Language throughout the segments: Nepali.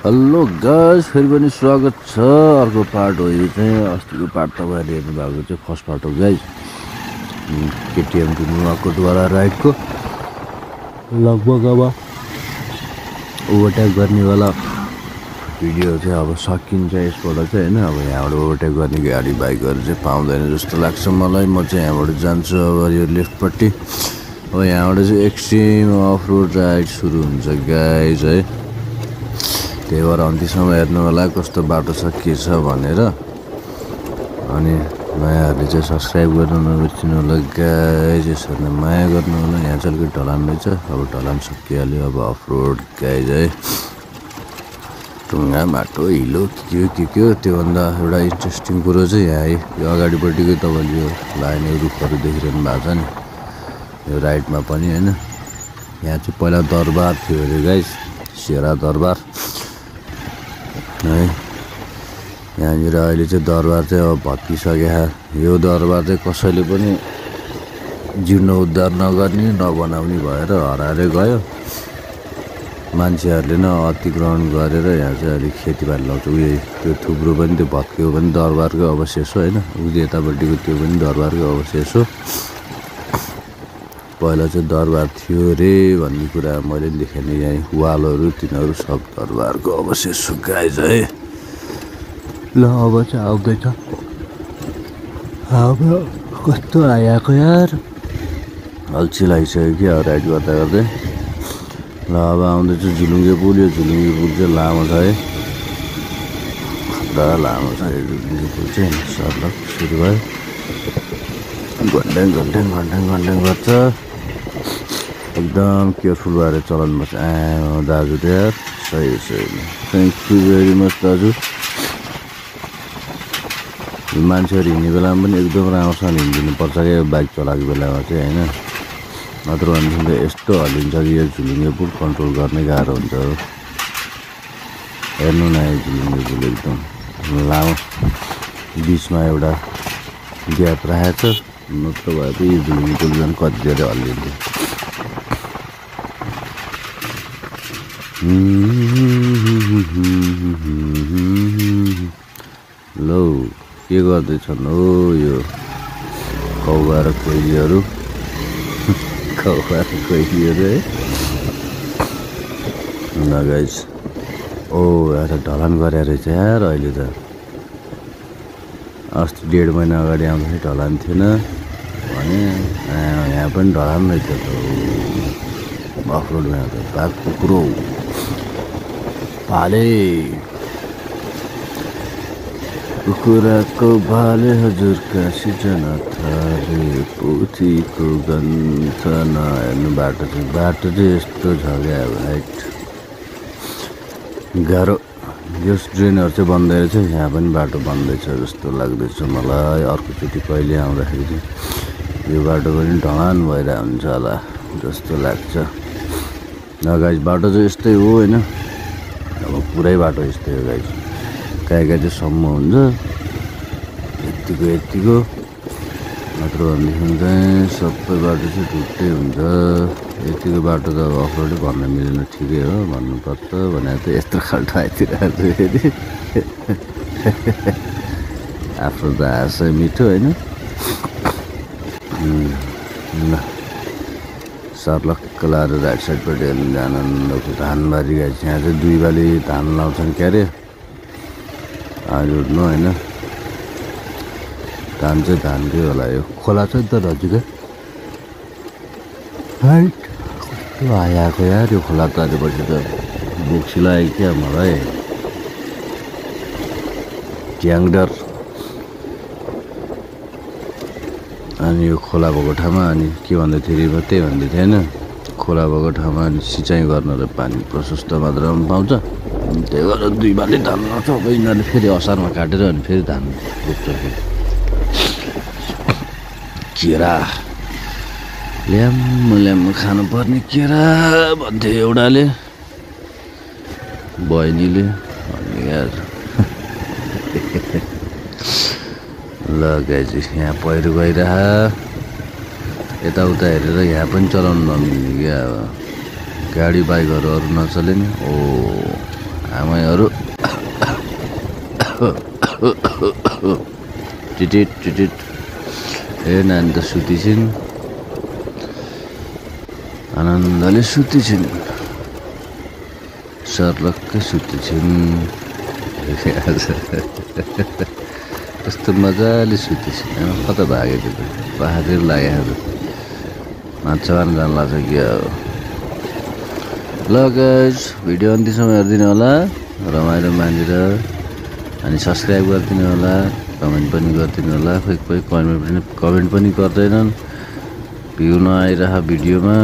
हेलो गाइस, फेरि पनि स्वागत छ। अर्को पार्ट हो यो चाहिँ। अस्तिको पार्ट तपाईँहरूले हेर्नु भएको चाहिँ फर्स्ट पार्ट हो गाइस। केटिएम टु नुवाकोटवाला राइडको लगभग अब ओभरटेक गर्नेवाला भिडियो चाहिँ अब सकिन्छ यसबाट चाहिँ होइन। अब यहाँबाट ओभरटेक गर्ने गाडी बाइकहरू चाहिँ पाउँदैन जस्तो लाग्छ मलाई। म चाहिँ यहाँबाट जान्छु अब यो लेफ्टपट्टि। अब यहाँबाट चाहिँ एक्सट्रिम अफ रोड राइड सुरु हुन्छ गाइस है। त्यही भएर अन्तिसम्म हेर्नु होला कस्तो बाटो छ के छ भनेर। अनि नयाँहरूले चाहिँ सब्सक्राइब गर्नु नबिर्सिनु होला गाइस। यसरी माया गर्नु होला। यहाँ चाहिँ अलिकति ढलान रहेछ। अब ढलान सकिहाल्यो। अब अफ रोड गाइस है। ढुङ्गा बाटो हिलो के के त्योभन्दा एउटा इन्ट्रेस्टिङ कुरो चाहिँ यहाँ है, यो अगाडिपट्टिको तपाईँले यो लाइन रुखहरू देखिरहनु भएको छ नि, यो राइटमा पनि होइन। यहाँ चाहिँ पहिला दरबार थियो अरे गाइस, सेरा दरबार है। यहाँनिर अहिले चाहिँ दरबार चाहिँ अब भत्किसक्यो। यो दरबार चाहिँ कसैले पनि जीर्णोद्धार नगर्ने नबनाउने भएर हराएर गयो। मान्छेहरूले न अतिक्रमण गरेर यहाँ चाहिँ अलिक खेतीबारी लाउँछ। उयो त्यो थुप्रो पनि त्यो भत्कियो पनि दरबारको अवशेष हो होइन। उयो यतापट्टिको त्यो पनि दरबारको अवशेष हो। पहिला चाहिँ दरबार थियो रे भन्ने कुरा मैले देखेँ नि। यहाँ वालहरू तिनीहरू सब दरबारको अवशेष हो गाइस है। ल अब चाहिँ आउँदैछ। अब कस्तो आएको यार, अल्छी लागिसक्यो कि राइड गर्दा गर्दै। ल अब आउँदैछ झुलुङ्गे पुल। यो झुलुङ्गे पुल चाहिँ लामो छ है, खतरा लामो छ यो झुलुङ्गे पुल चाहिँ। सर्लक सुरु भयो। घन्ट्याङ गर्छ। एकदम केयरफुल भएर चलाउनुपर्छ। दाजु त यार सही थ्याङ्क यू भेरी मच दाजु। मान्छेहरू हिँड्ने बेलामा पनि एकदम राम्रोसँग हिँडिदिनुपर्छ क्या बाइक चलाएको बेलामा चाहिँ होइन। नत्र भनेदेखि त यस्तो हल्लिन्छ कि यो झुलुङ्गे पुल कन्ट्रोल गर्ने गाह्रो हुन्छ। हेर्नु न यो झुलुङ्गे पुल एकदम लामो, बिचमा एउटा ग्याप राखेको छ। नत्र भए त यो झुलुङ्गे पुल झन् कति धेरै हल्लिन्छ। लो के गर्दैछन् हो यो कौवा र कोइलीहरू, कौवा र कोइलीहरू है। ल गाइस, ओ यहाँ त ढलान गरे रहेछ यार अहिले त। अस्ति 1.5 महिना अगाडि आउँदाखेरि ढलान थिएन भने यहाँ पनि ढलान रहेछ त। अफ रोडमा त बाघ कुकुरो भाले, कुखुराको भाले हजुरका सिर्जना थाले, पोथीको गन्थ नहेर्नु। बाटो चाहिँ यस्तो छ क्या हाइट गाह्रो। यो ड्रेनहरू चाहिँ बन्दै रहेछ। यहाँ पनि बाटो बन्दैछ जस्तो लाग्दैछ मलाई। अर्कोचोटि कहिले आउँदाखेरि चाहिँ यो बाटो पनि ढलान भएर हुन्छ होला जस्तो लाग्छ। न गाइस बाटो चाहिँ यस्तै हो होइन। अब पुरै बाटो यस्तै हो गाइस। कहीँ चाहिँ सम्म हुन्छ यत्तिको। नत्र भनेदेखि चाहिँ सबै बाटो चाहिँ ढुट्टै हुन्छ। यतिको बाटो त अब अफरोडै भन्न मिलेन, ठिकै हो भन्नुपर्छ भने त यस्तो खाल्टो आइदिरहेको छु फेरि। आफ्नो त हाँसै मिठो होइन। ल सर्लक्क लाएर राइट साइडपट्टि जान धानबारी गाइस। यहाँ चाहिँ 2 बाली धान लाउँछन् क्या अरे रोड्नु होइन। धान चाहिँ धानकै होला। यो खोला छ नि त नजिकै। हाइट कस्तो आएको यार यो खोला त। अलिपछि त बोक्सी लाग्यो क्या मलाई। ट्याङ्डर अनि यो खोला भएको ठाउँमा अनि के भन्दै थियो त्यही भन्दै थियो होइन। खोला भएको ठाउँमा अनि सिँचाइ गर्नलाई पानी प्रशस्त मात्रामा पाउँछ। त्यही भएर 2 बाली धान लाउँछ। अब यिनीहरूले फेरि असारमा काटेर अनि फेरि धान रोप्छ। केरा ल्याम्म खानुपर्ने केरा भन्थ्यो एउटाले, बहिनीले अनि यार। ल गाइस यहाँ पहिरो गइरह। यताउता हेरेर यहाँ पनि चलाउनु नमिल्ने क्या। अब गाडी बाइकहरू अरू नचले नि। ओ आमाईहरू टिटिट टिटिट ए नानी त सुतिछिन् आनन्दले सुतिछिन् सर्लक्कै सुतिछिन् कस्तो मजाले सुतिछिन् कता भागेको त पहाडतिर लाग्यो माछा मार्न जानु लाग्छ कि अब ल गाइज भिडियो अन्तिमसम्म हेरिदिनु होला रमाइलो मानेर अनि सब्सक्राइब गरिदिनु होला कमेन्ट पनि गरिदिनु होला कोही कमेन्ट पनि गर्दैनन् भ्यू नआइरह भिडियोमा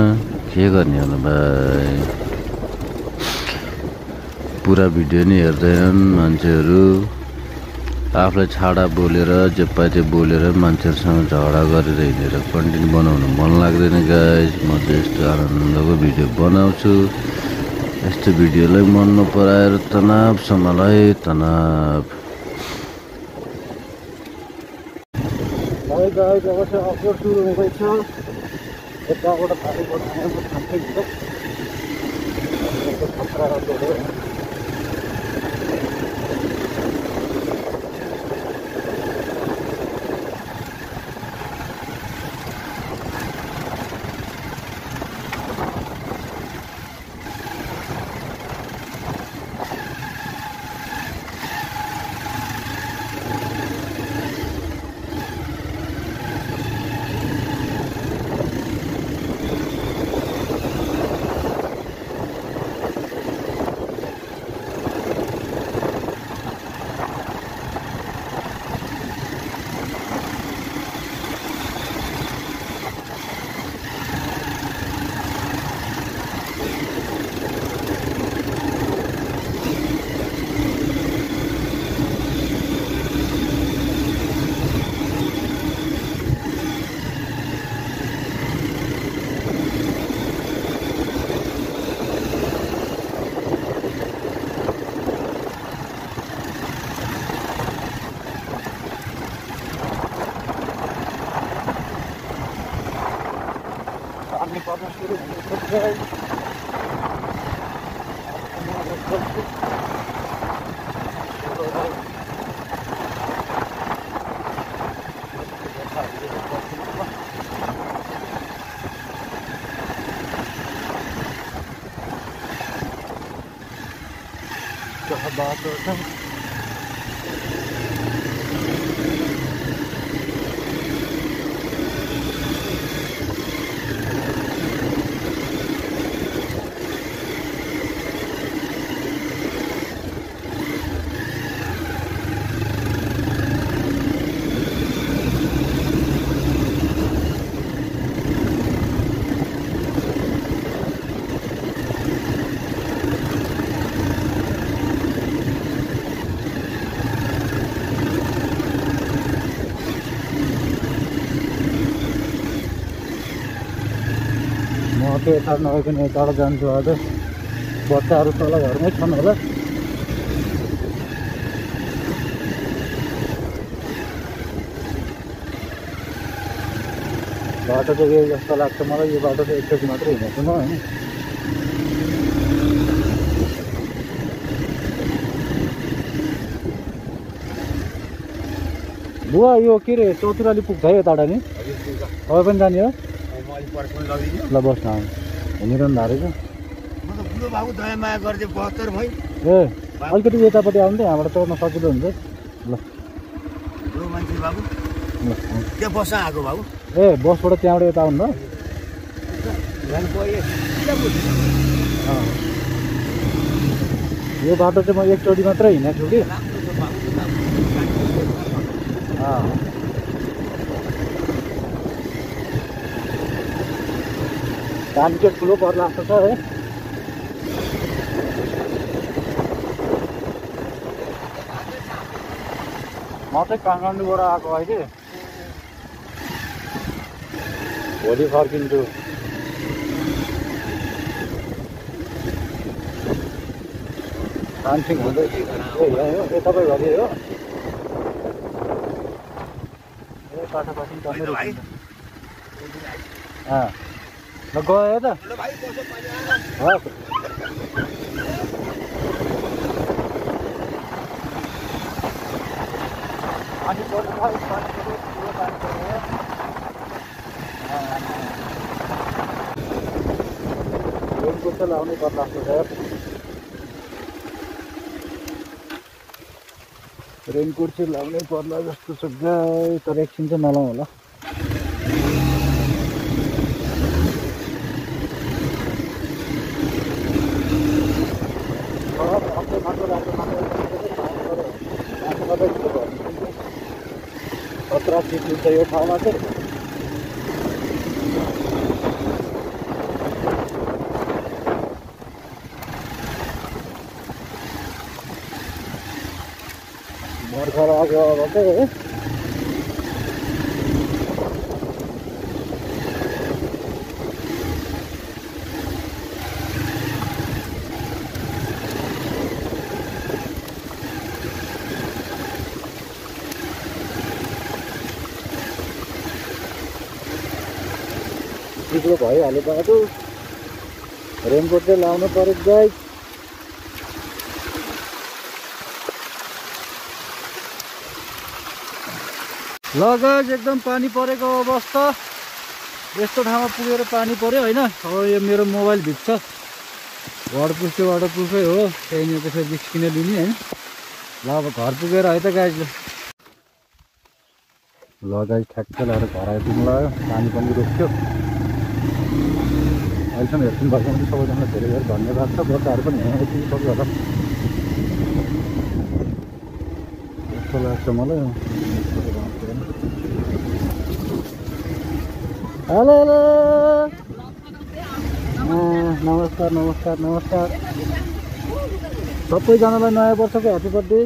के गर्ने होला भाइ पुरा भिडियो नि हेर्दैनन् मान्छेहरू आफूलाई छाडा बोलेर जे पाए त्यो बोलेर मान्छेहरूसँग झगडा गरेर हिँडेर कन्टेन्ट बनाउनु मन लाग्दैन गाइज म चाहिँ यस्तो आनन्दको भिडियो बनाउँछु यस्तो भिडियोलाई मन नपराएर तनावसम्मलाई तनाव अपलोड सुरु हुँदैछ यताबाट बाटो छ यता नगइकन यताबाट जान्छु आज बच्चाहरू तल घरमै छन् होला बाटो चाहिँ यही जस्तो लाग्छ मलाई यो बाटो चाहिँ एकचोटि मात्रै हिँडेको म होइन बुवा यो के अरे चौतुराली पुग्छ है यताबाट नि तपाईँ पनि जाने हो ल बस् न हिँडिरहनु भएको रहेछ ए अलिकति यतापट्टि आउनु यहाँबाट चढ्न सजिलो हुन्छ ल ए बसबाट त्यहाँबाट यता आउनु यो बाटो चाहिँ म एकचोटि मात्रै हिँडेको छु कि धान चाहिँ ठुलो पर्ला जस्तो छ है म चाहिँ काठमाडौँबाट आएको अहिले भोलि फर्किन्छु सानसिङ हुँदै ए यहीँ हो ए तपाईँ घरि हो ए पाठापाठी टन्नै ल गयो त पानी पर्छ रेनको चाहिँ लाउनै पर्ला जस्तो छ रेनकोट चाहिँ लाउनै पर्ला जस्तो छ गाई तर एकछिन चाहिँ नलाउँ होला खतरा चिज हुन्छ यो ठाउँमा चाहिँ भर्खर अघि चाहिँ चिप्लो भइहाल्यो बाटो रेनकोट चाहिँ लाउनु पर्यो गाइस ल गाइस एकदम पानी परेको अवस्था यस्तो ठाउँमा पुगेर पानी पर्यो होइन अब यो मेरो मोबाइल भिज्छ वाटरप्रुफै हो त्यहीँनिर त्यसरी निस्किन दिने होइन ल अब घर पुगेर है त गाइस ल गाइस ठ्याक्क लगाएर घर आइपुग्नु लाग्यो पानी पनि रोक्यो अहिलेसम्म हेर्नु भएको पनि सबैजनालाई धेरै धेरै धन्यवाद छ बच्चाहरू पनि यहाँ यति सक्यो होला जस्तो लाग्छ मलाई हेलो हेलो नमस्कार नमस्कार नमस्कार सबैजनालाई नयाँ वर्षको ह्याप्पी बर्थडे